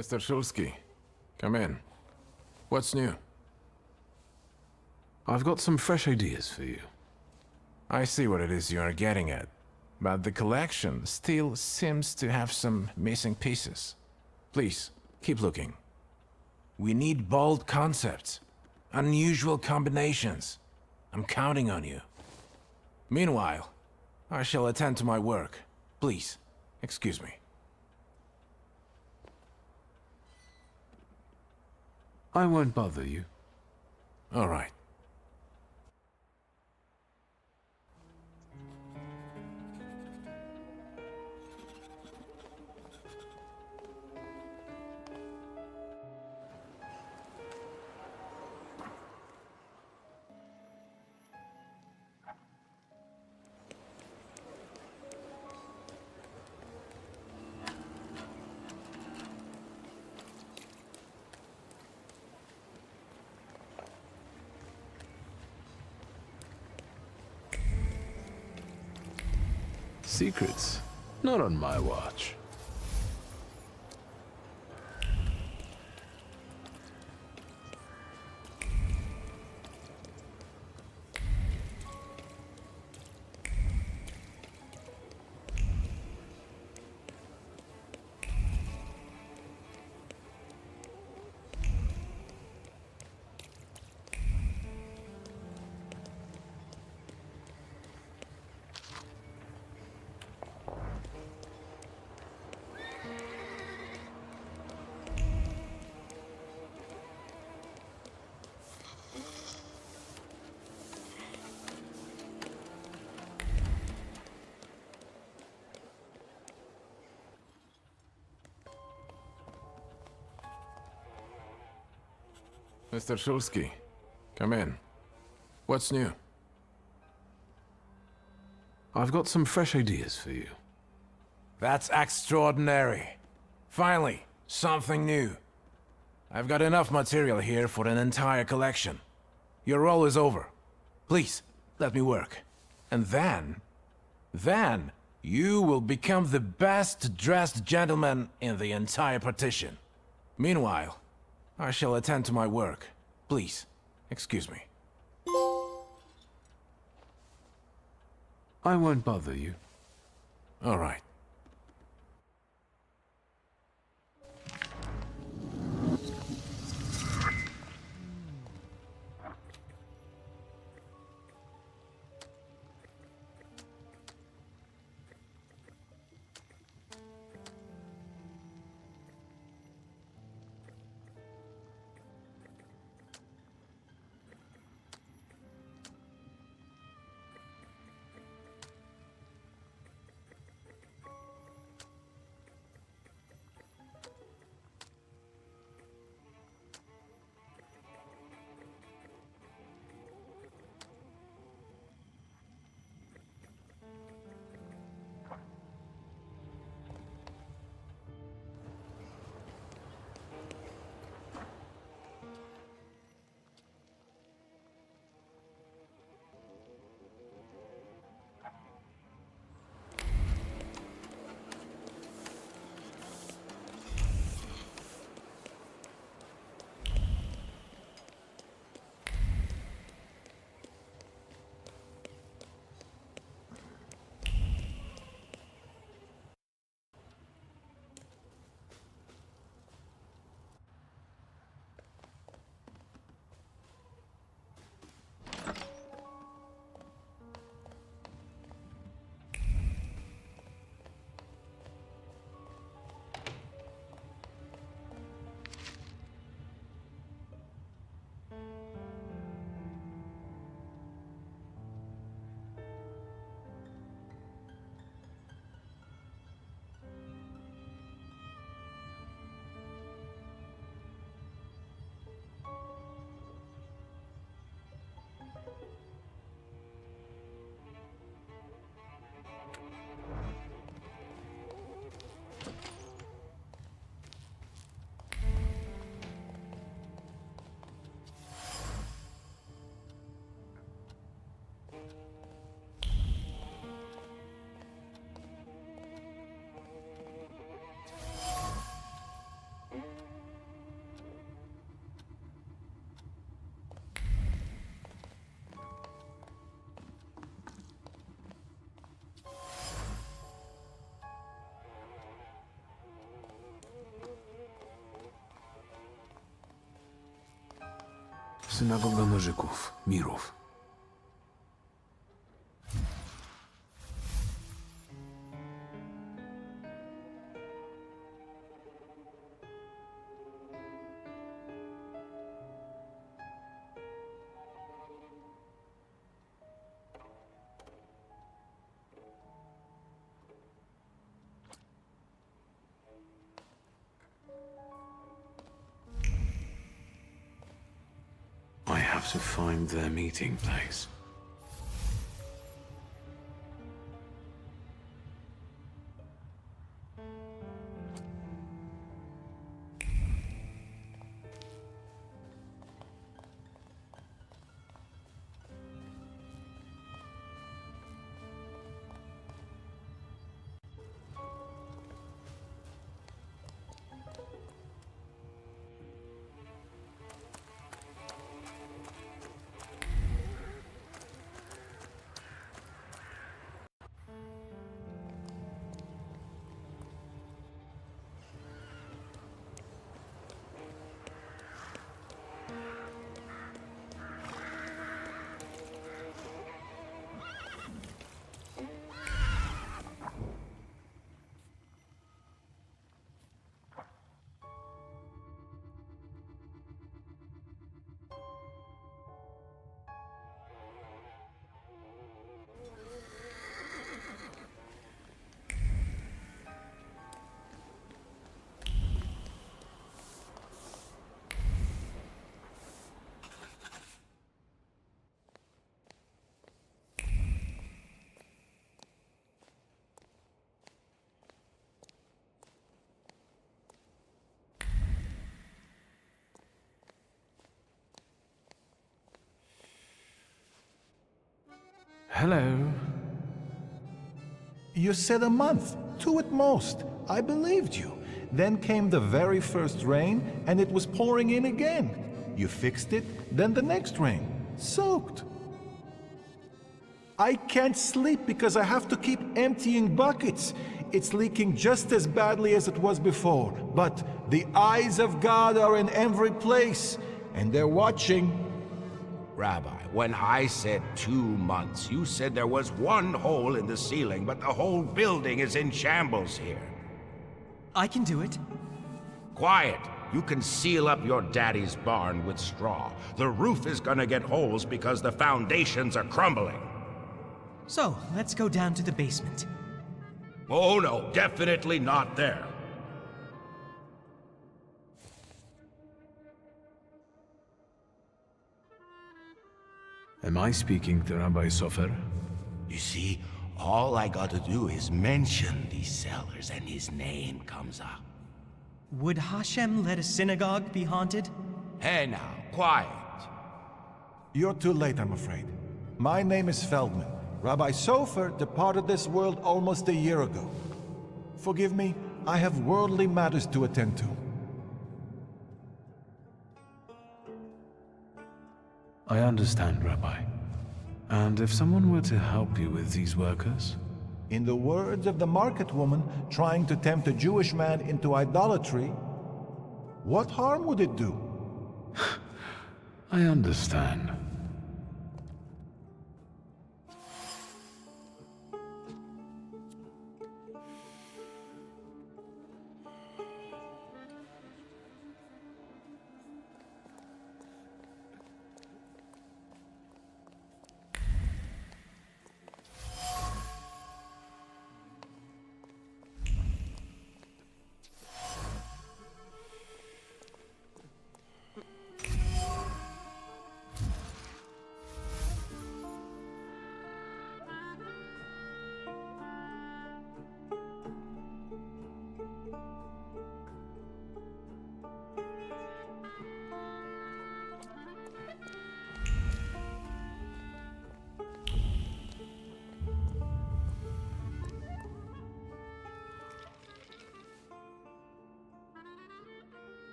Mr. Shulsky, come in. What's new? I've got some fresh ideas for you. I see what it is you are getting at, but the collection still seems to have some missing pieces. Please, keep looking. We need bold concepts, unusual combinations. I'm counting on you. Meanwhile, I shall attend to my work. Please, excuse me. I won't bother you. All right. Secrets? Not on my watch. Mr. Shulsky, come in. What's new? I've got some fresh ideas for you. That's extraordinary. Finally, something new. I've got enough material here for an entire collection. Your role is over. Please, let me work. And then, you will become the best dressed gentleman in the entire partition. Meanwhile, I shall attend to my work. Please, excuse me. I won't bother you. All right. Synagoga Nożyków, Mirów. I have to find their meeting place. Hello. You said a month, 2 at most. I believed you. Then came the very first rain, and it was pouring in again. You fixed it, then the next rain. Soaked. I can't sleep because I have to keep emptying buckets. It's leaking just as badly as it was before. But the eyes of God are in every place, and they're watching. Rabbi, when I said 2 months, you said there was one hole in the ceiling, but the whole building is in shambles here. I can do it. Quiet! You can seal up your daddy's barn with straw. The roof is gonna get holes because the foundations are crumbling. So, let's go down to the basement. Oh no, definitely not there. Am I speaking to Rabbi Sofer? You see, all I gotta do is mention these cellars and his name comes up. Would Hashem let a synagogue be haunted? Hey now, quiet. You're too late, I'm afraid. My name is Feldman. Rabbi Sofer departed this world almost a year ago. Forgive me, I have worldly matters to attend to. I understand, Rabbi. And if someone were to help you with these workers? In the words of the market woman trying to tempt a Jewish man into idolatry, what harm would it do? I understand.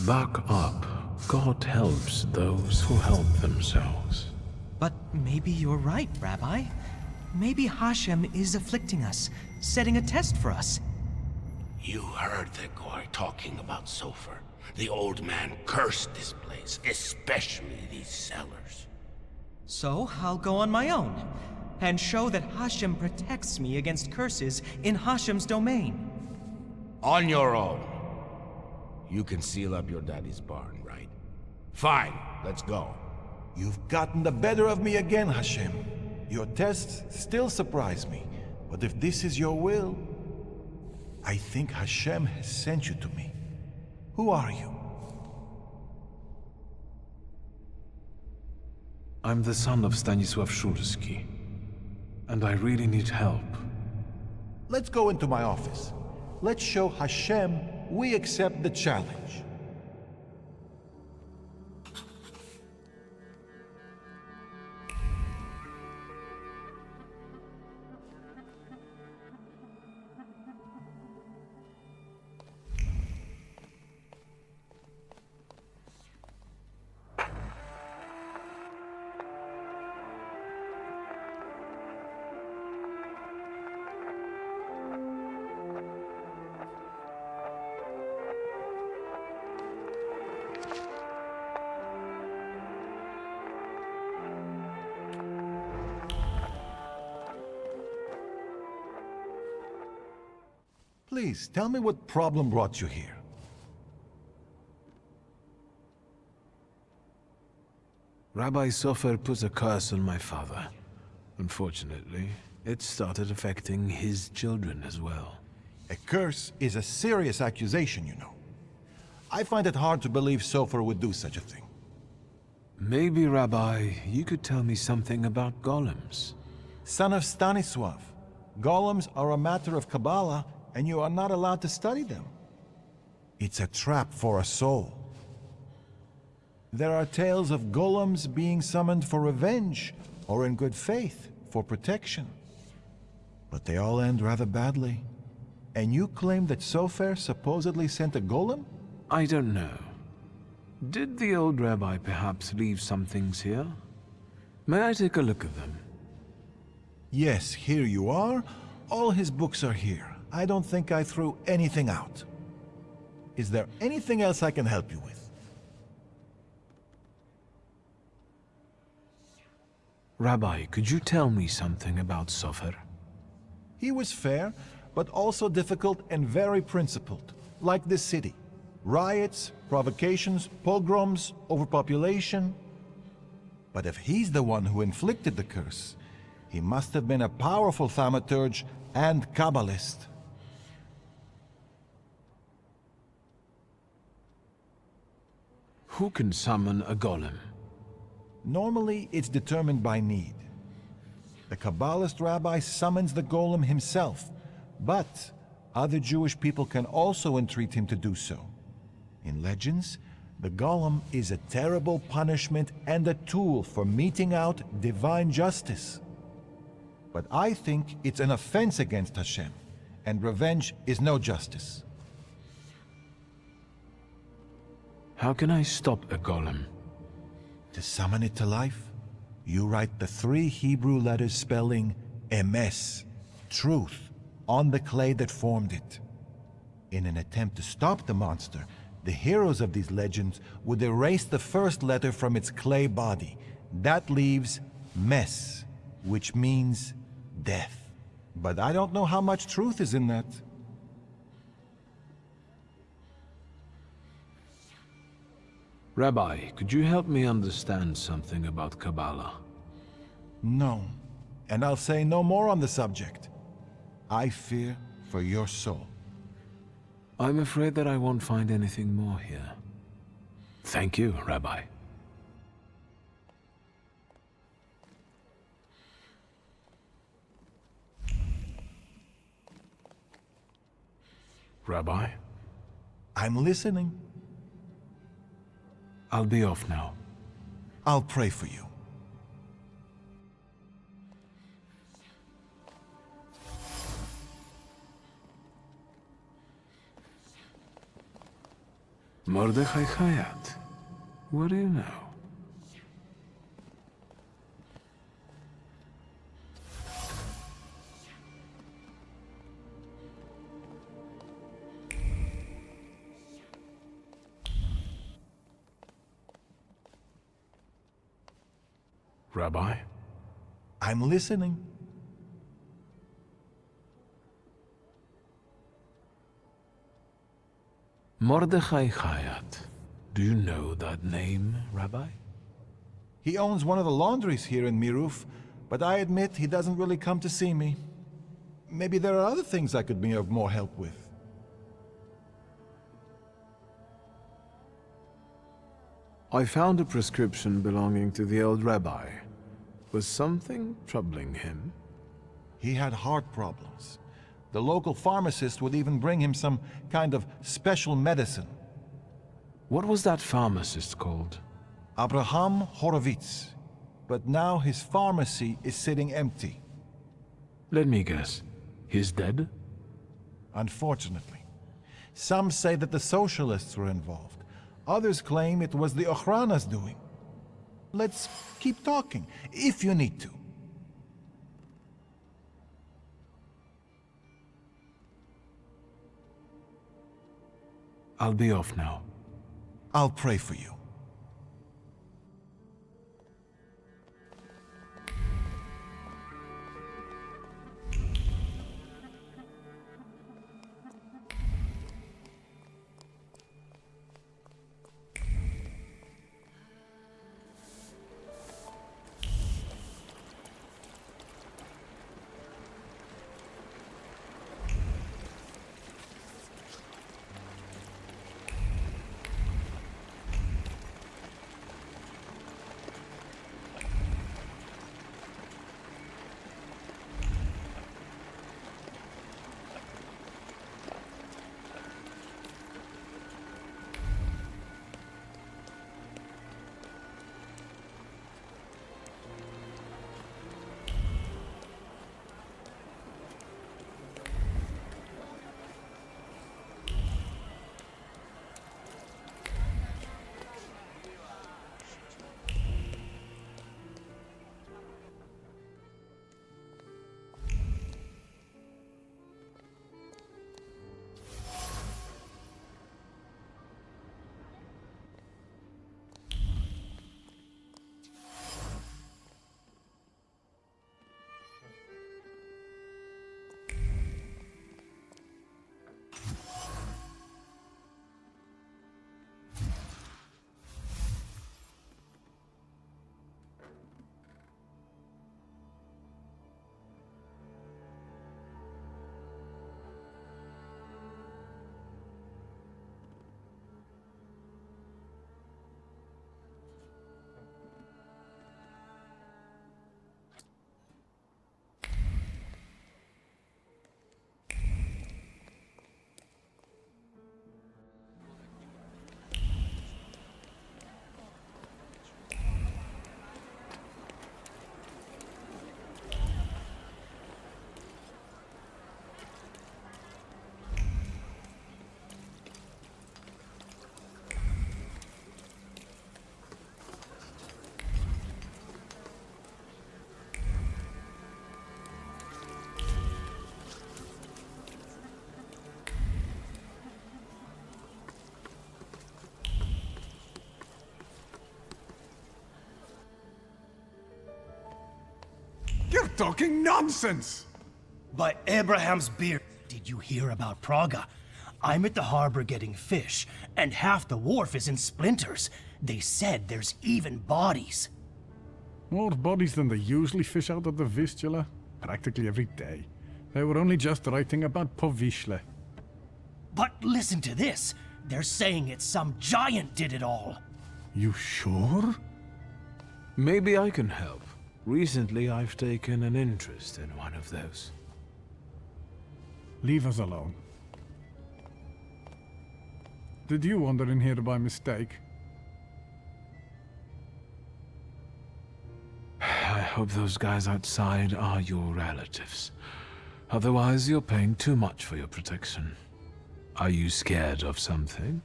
Back up. God helps those who help themselves. But maybe you're right, Rabbi. Maybe Hashem is afflicting us, setting a test for us. You heard the guy talking about Sulfur. The old man cursed this place, especially these cellars. So I'll go on my own, and show that Hashem protects me against curses in Hashem's domain. On your own. You can seal up your daddy's barn, right? Fine, let's go. You've gotten the better of me again, Hashem. Your tests still surprise me, but if this is your will, I think Hashem has sent you to me. Who are you? I'm the son of Stanisław Szulski, and I really need help. Let's go into my office. Let's show Hashem we accept the challenge. Please, tell me what problem brought you here. Rabbi Sofer put a curse on my father. Unfortunately, it started affecting his children as well. A curse is a serious accusation, you know. I find it hard to believe Sofer would do such a thing. Maybe, Rabbi, you could tell me something about golems. Son of Stanisław, golems are a matter of Kabbalah, and you are not allowed to study them. It's a trap for a soul. There are tales of golems being summoned for revenge, or in good faith, for protection. But they all end rather badly. And you claim that Sofer supposedly sent a golem? I don't know. Did the old rabbi perhaps leave some things here? May I take a look at them? Yes, here you are. All his books are here. I don't think I threw anything out. Is there anything else I can help you with? Rabbi, could you tell me something about Sofer? He was fair, but also difficult and very principled, like this city. Riots, provocations, pogroms, overpopulation. But if he's the one who inflicted the curse, he must have been a powerful Thaumaturge and Kabbalist. Who can summon a golem? Normally, it's determined by need. The Kabbalist rabbi summons the golem himself, but other Jewish people can also entreat him to do so. In legends, the golem is a terrible punishment and a tool for meting out divine justice. But I think it's an offense against Hashem, and revenge is no justice. How can I stop a golem? To summon it to life, you write the 3 Hebrew letters spelling emes, truth, on the clay that formed it. In an attempt to stop the monster, the heroes of these legends would erase the first letter from its clay body. That leaves mes, which means death. But I don't know how much truth is in that. Rabbi, could you help me understand something about Kabbalah? No, and I'll say no more on the subject. I fear for your soul. I'm afraid that I won't find anything more here. Thank you, Rabbi. Rabbi? I'm listening. I'll be off now. I'll pray for you. Mordechai Hayat. What do you know? Rabbi? I'm listening. Mordechai Chayat. Do you know that name, Rabbi? He owns one of the laundries here in Miruf, but I admit he doesn't really come to see me. Maybe there are other things I could be of more help with. I found a prescription belonging to the old rabbi. Was something troubling him? He had heart problems. The local pharmacist would even bring him some kind of special medicine. What was that pharmacist called? Abraham Horowitz. But now his pharmacy is sitting empty. Let me guess. He's dead? Unfortunately. Some say that the socialists were involved. Others claim it was the Ochrana's doing. Let's keep talking, if you need to. I'll be off now. I'll pray for you. You're talking nonsense! By Abraham's beard, did you hear about Praga? I'm at the harbor getting fish, and half the wharf is in splinters. They said there's even bodies. More bodies than they usually fish out of the Vistula, practically every day. They were only just writing about Povishle. But listen to this. They're saying it's some giant did it all. You sure? Maybe I can help. Recently, I've taken an interest in one of those. Leave us alone. Did you wander in here by mistake? I hope those guys outside are your relatives. Otherwise, you're paying too much for your protection. Are you scared of something?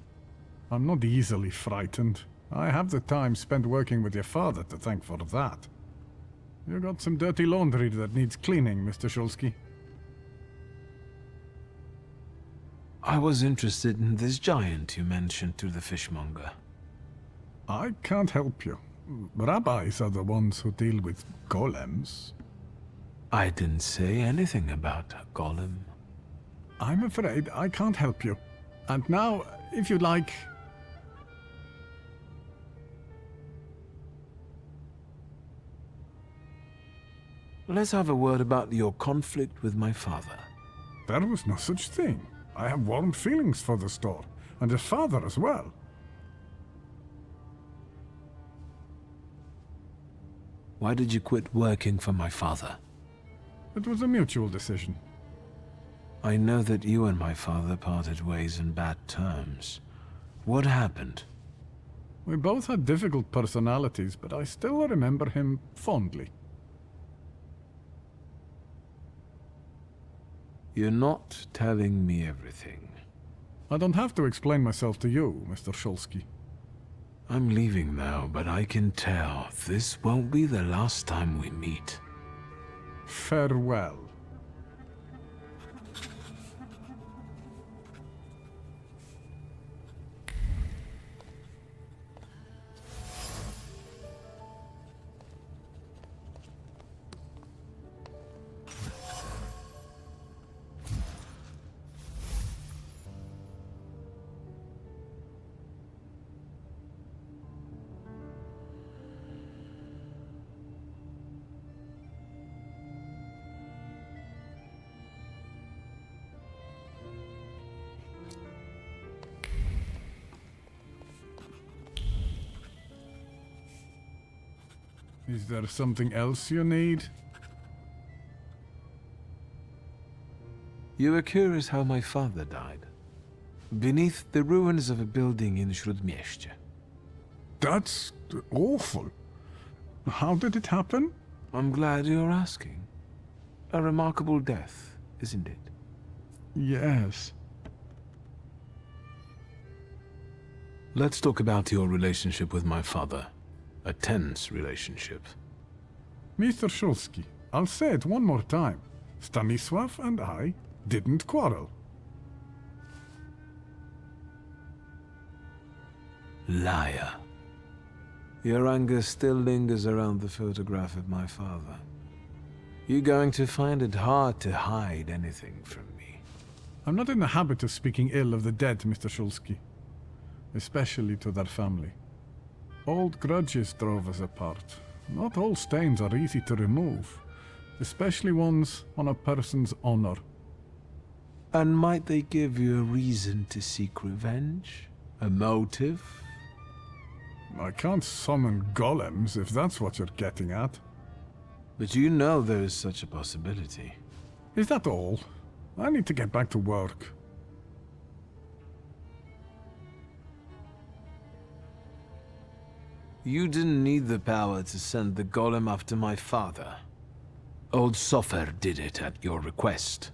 I'm not easily frightened. I have the time spent working with your father to thank for that. You got some dirty laundry that needs cleaning, Mr. Shulsky. I was interested in this giant you mentioned to the fishmonger. I can't help you. Rabbis are the ones who deal with golems. I didn't say anything about a golem. I'm afraid I can't help you. And now, if you'd like... Let's have a word about your conflict with my father. There was no such thing. I have warm feelings for the store, and his father as well. Why did you quit working for my father? It was a mutual decision. I know that you and my father parted ways in bad terms. What happened? We both had difficult personalities, but I still remember him fondly. You're not telling me everything. I don't have to explain myself to you, Mr. Shulsky. I'm leaving now, but I can tell this won't be the last time we meet. Farewell. Is there something else you need? You were curious how my father died. Beneath the ruins of a building in Śródmieście. That's awful. How did it happen? I'm glad you're asking. A remarkable death, isn't it? Yes. Let's talk about your relationship with my father. A tense relationship. Mr. Shulsky, I'll say it one more time. Stanisław and I didn't quarrel. Liar. Your anger still lingers around the photograph of my father. You're going to find it hard to hide anything from me. I'm not in the habit of speaking ill of the dead, Mr. Shulsky. Especially to their family. Old grudges drove us apart. Not all stains are easy to remove, especially ones on a person's honor. And might they give you a reason to seek revenge? A motive? I can't summon golems if that's what you're getting at. But you know there is such a possibility. Is that all? I need to get back to work. You didn't need the power to send the golem after my father. Old Sofer did it at your request.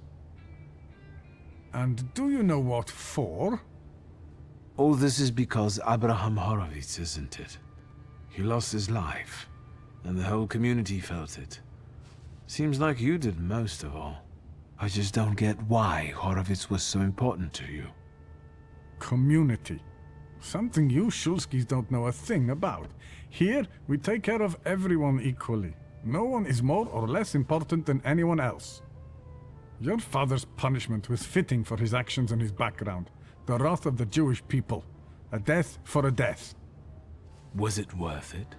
And do you know what for? All this is because Abraham Horowitz, isn't it? He lost his life, and the whole community felt it. Seems like you did most of all. I just don't get why Horowitz was so important to you. Community. Something you Shulskis don't know a thing about. Here, we take care of everyone equally. No one is more or less important than anyone else. Your father's punishment was fitting for his actions and his background. The wrath of the Jewish people. A death for a death. Was it worth it?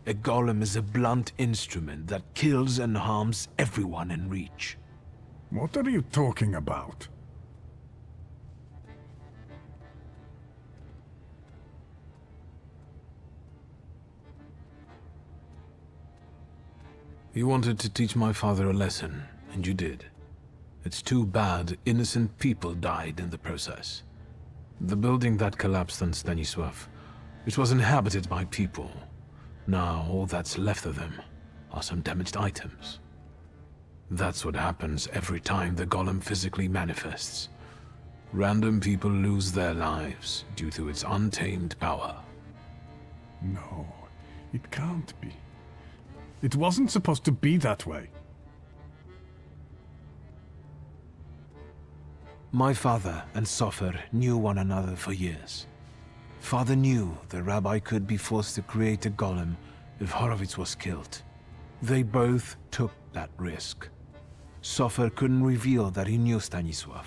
A golem is a blunt instrument that kills and harms everyone in reach. What are you talking about? You wanted to teach my father a lesson, and you did. It's too bad innocent people died in the process. The building that collapsed on Stanisław, it was inhabited by people. Now all that's left of them are some damaged items. That's what happens every time the golem physically manifests. Random people lose their lives due to its untamed power. No, it can't be. It wasn't supposed to be that way. My father and Sofer knew one another for years. Father knew the rabbi could be forced to create a golem if Horowitz was killed. They both took that risk. Sofer couldn't reveal that he knew Stanisław.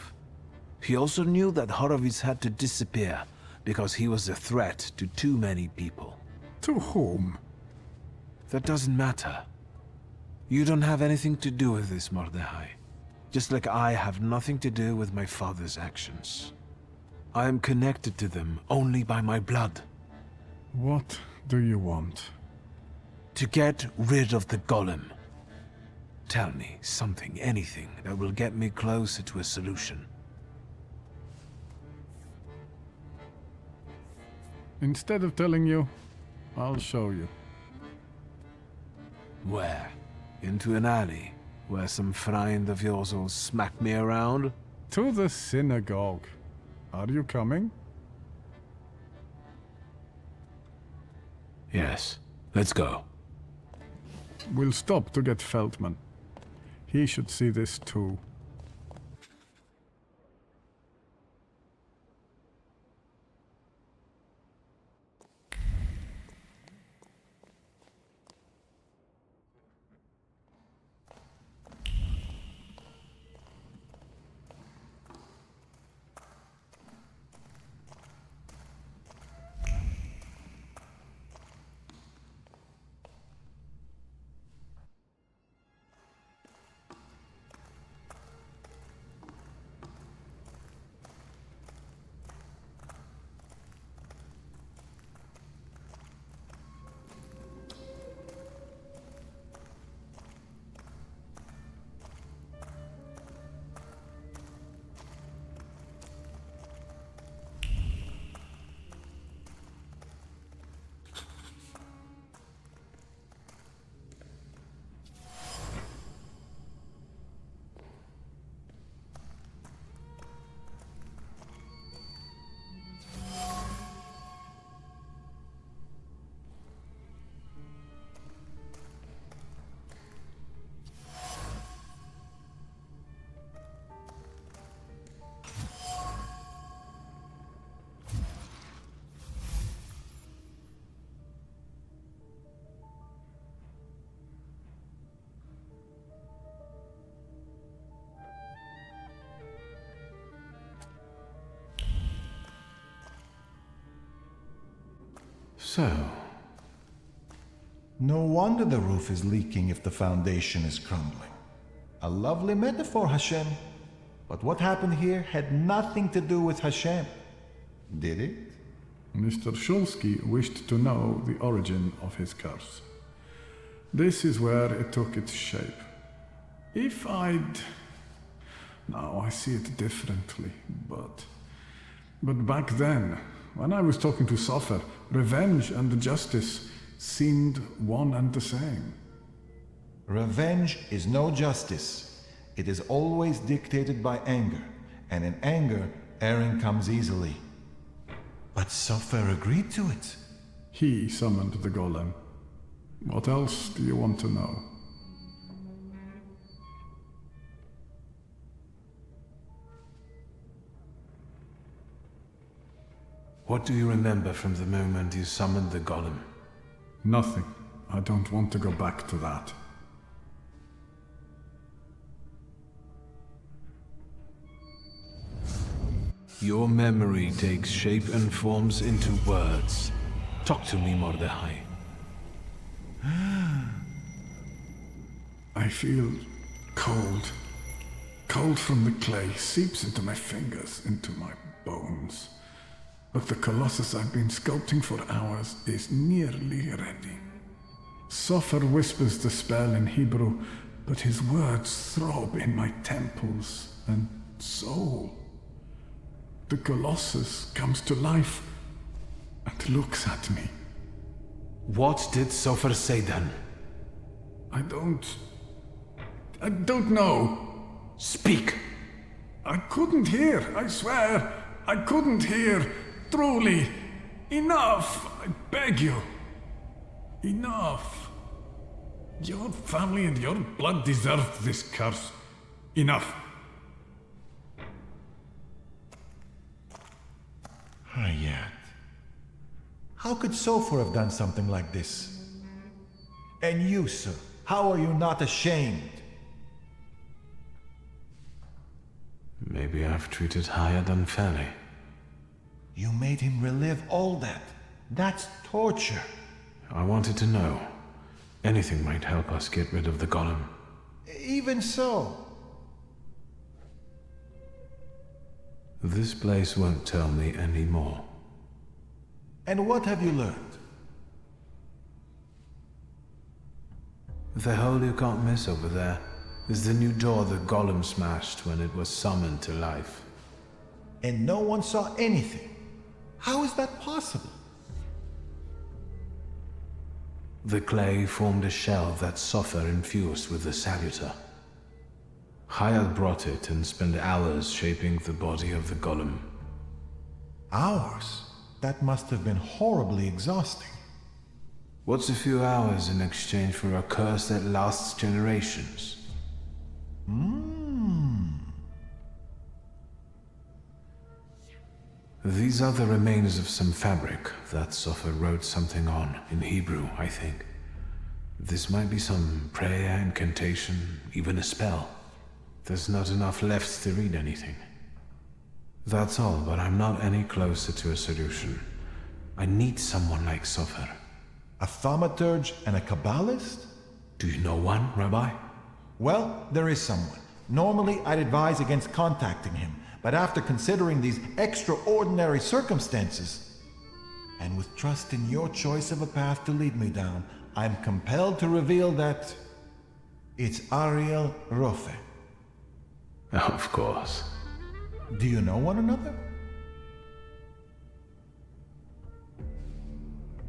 He also knew that Horowitz had to disappear because he was a threat to too many people. To whom? That doesn't matter. You don't have anything to do with this, Mordechai. Just like I have nothing to do with my father's actions. I am connected to them only by my blood. What do you want? To get rid of the golem. Tell me something, anything, that will get me closer to a solution. Instead of telling you, I'll show you. Where? Into an alley, where some friend of yours will smack me around? To the synagogue. Are you coming? Yes. Let's go. We'll stop to get Feldman. He should see this too. So, No wonder the roof is leaking if the foundation is crumbling. A lovely metaphor, Hashem. But what happened here had nothing to do with Hashem. Did it? Mr. Shulsky wished to know the origin of his curse. This is where it took its shape. If I'd... Now I see it differently, but back then, when I was talking to Sofer, revenge and justice seemed one and the same. Revenge is no justice. It is always dictated by anger, and in anger, erring comes easily. But Sofer agreed to it. He summoned the golem. What else do you want to know? what do you remember from the moment you summoned the golem? Nothing. I don't want to go back to that. Your memory takes shape and forms into words. Talk to me, Mordechai. I feel cold. Cold from the clay seeps into my fingers, into my bones. But the Colossus I've been sculpting for hours is nearly ready. Sofer whispers the spell in Hebrew, but his words throb in my temples and soul. The Colossus comes to life and looks at me. What did Sofer say then? I don't know. Speak! I couldn't hear, I swear. I couldn't hear. Truly. Enough, I beg you. Enough. Your family and your blood deserved this curse. Enough. Hayat. How could Sofer have done something like this? And you, sir, how are you not ashamed? Maybe I've treated Hayat unfairly. You made him relive all that. That's torture. I wanted to know. Anything might help us get rid of the golem. Even so. This place won't tell me any more. And what have you learned? The hole you can't miss over there is the new door the golem smashed when it was summoned to life. And no one saw anything. How is that possible? The clay formed a shell that Sofer infused with the Salutator. Hayat brought it and spent hours shaping the body of the golem. Hours? That must have been horribly exhausting. What's a few hours in exchange for a curse that lasts generations? These are the remains of some fabric that Sofer wrote something on, in Hebrew, I think. This might be some prayer, incantation, even a spell. There's not enough left to read anything. That's all, but I'm not any closer to a solution. I need someone like Sofer. A thaumaturge and a kabbalist? Do you know one, Rabbi? Well, there is someone. Normally, I'd advise against contacting him, but after considering these extraordinary circumstances, and with trust in your choice of a path to lead me down, I'm compelled to reveal that it's Ariel Rofe. Of course. Do you know one another?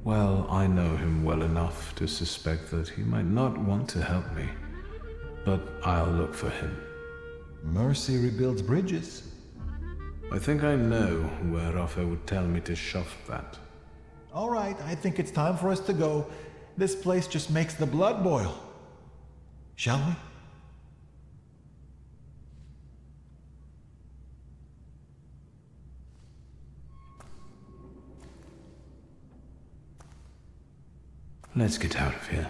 Well, I know him well enough to suspect that he might not want to help me, but I'll look for him. Mercy rebuilds bridges. I think I know where Rafa would tell me to shove that. All right, I think it's time for us to go. This place just makes the blood boil. Shall we? Let's get out of here.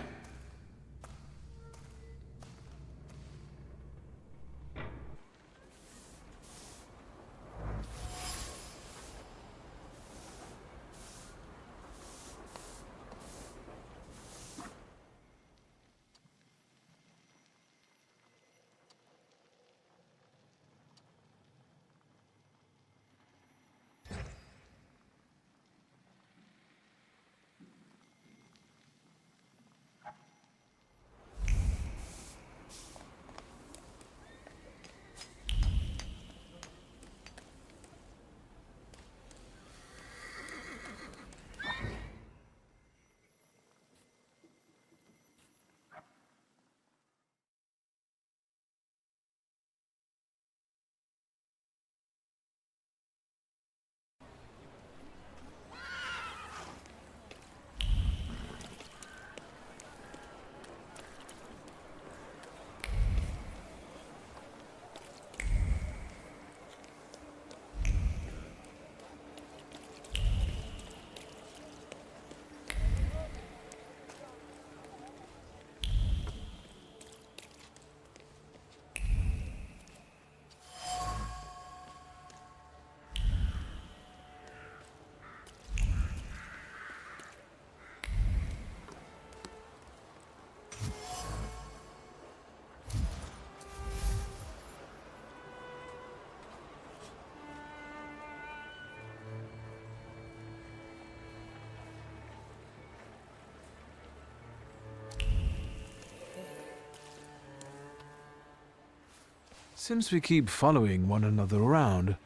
Since we keep following one another around,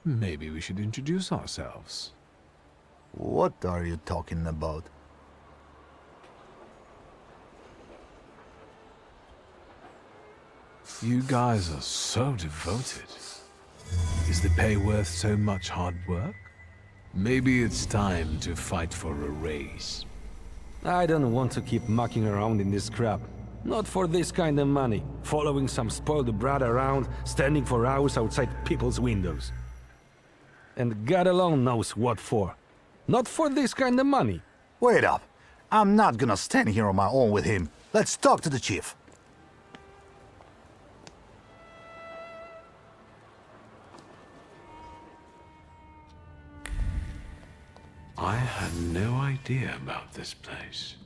maybe we should introduce ourselves. What are you talking about? You guys are so devoted. Is the pay worth so much hard work? Maybe it's time to fight for a raise. I don't want to keep mucking around in this crap. Not for this kind of money. Following some spoiled brat around, standing for hours outside people's windows. And God alone knows what for. Not for this kind of money. Wait up. I'm not gonna stand here on my own with him. Let's talk to the chief. I had no idea about this place.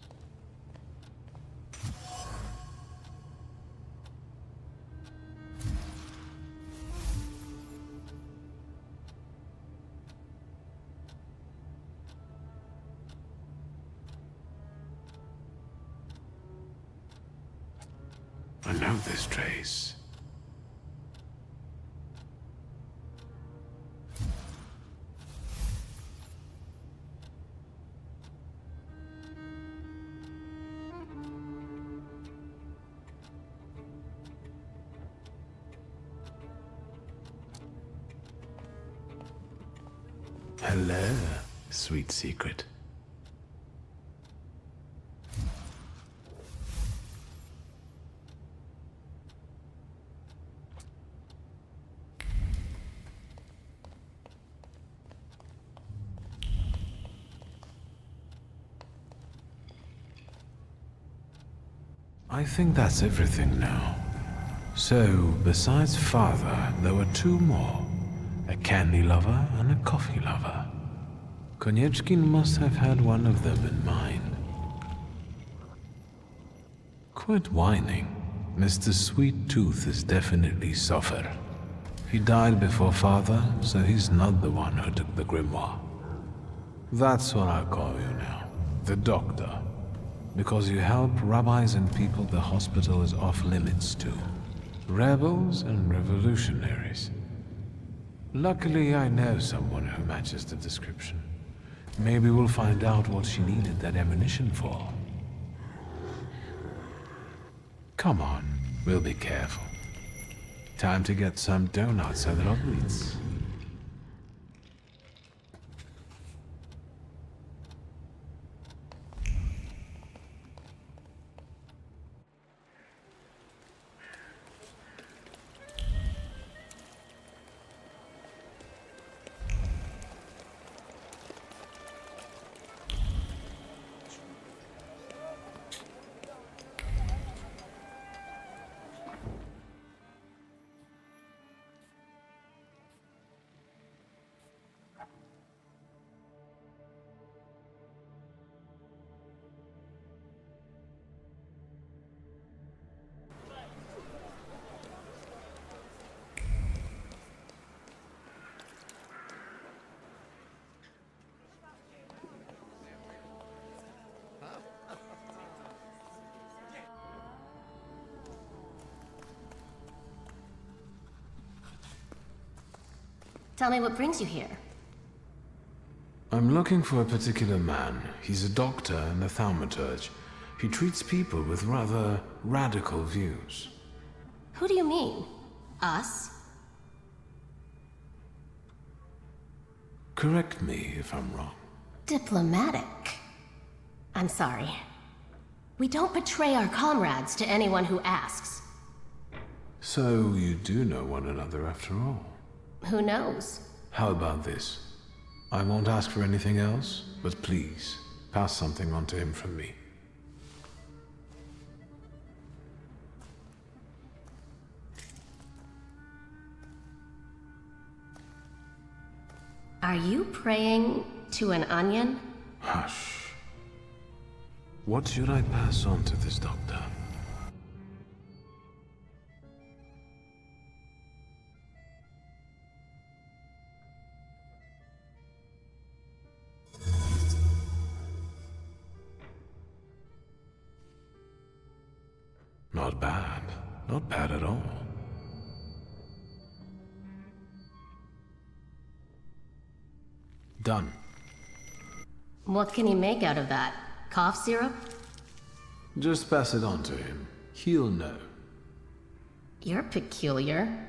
I know this trace. Hello, sweet secret. I think that's everything now. So, besides father, there were two more. A candy lover and a coffee lover. Konietzkin must have had one of them in mind. Quit whining. Mr. Sweet Tooth is definitely suffer. He died before father, so he's not the one who took the grimoire. That's what I call you now. The doctor. Because you help rabbis and people the hospital is off limits to. Rebels and revolutionaries. Luckily, I know someone who matches the description. Maybe we'll find out what she needed that ammunition for. Come on, we'll be careful. Time to get some donuts at Roglitz's. Tell me what brings you here. I'm looking for a particular man. He's a doctor and a Thaumaturge. He treats people with rather radical views. Who do you mean? Us? Correct me if I'm wrong. Diplomatic. I'm sorry. We don't betray our comrades to anyone who asks. So you do know one another after all. Who knows? How about this? I won't ask for anything else, but please, pass something on to him from me. Are you praying to an onion? Hush. What should I pass on to this doctor? Not bad. Not bad at all. Done. What can you make out of that? Cough syrup? Just pass it on to him. He'll know. You're peculiar.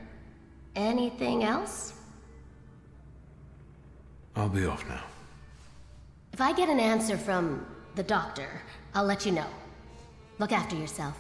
Anything else? I'll be off now. If I get an answer from the doctor, I'll let you know. Look after yourself.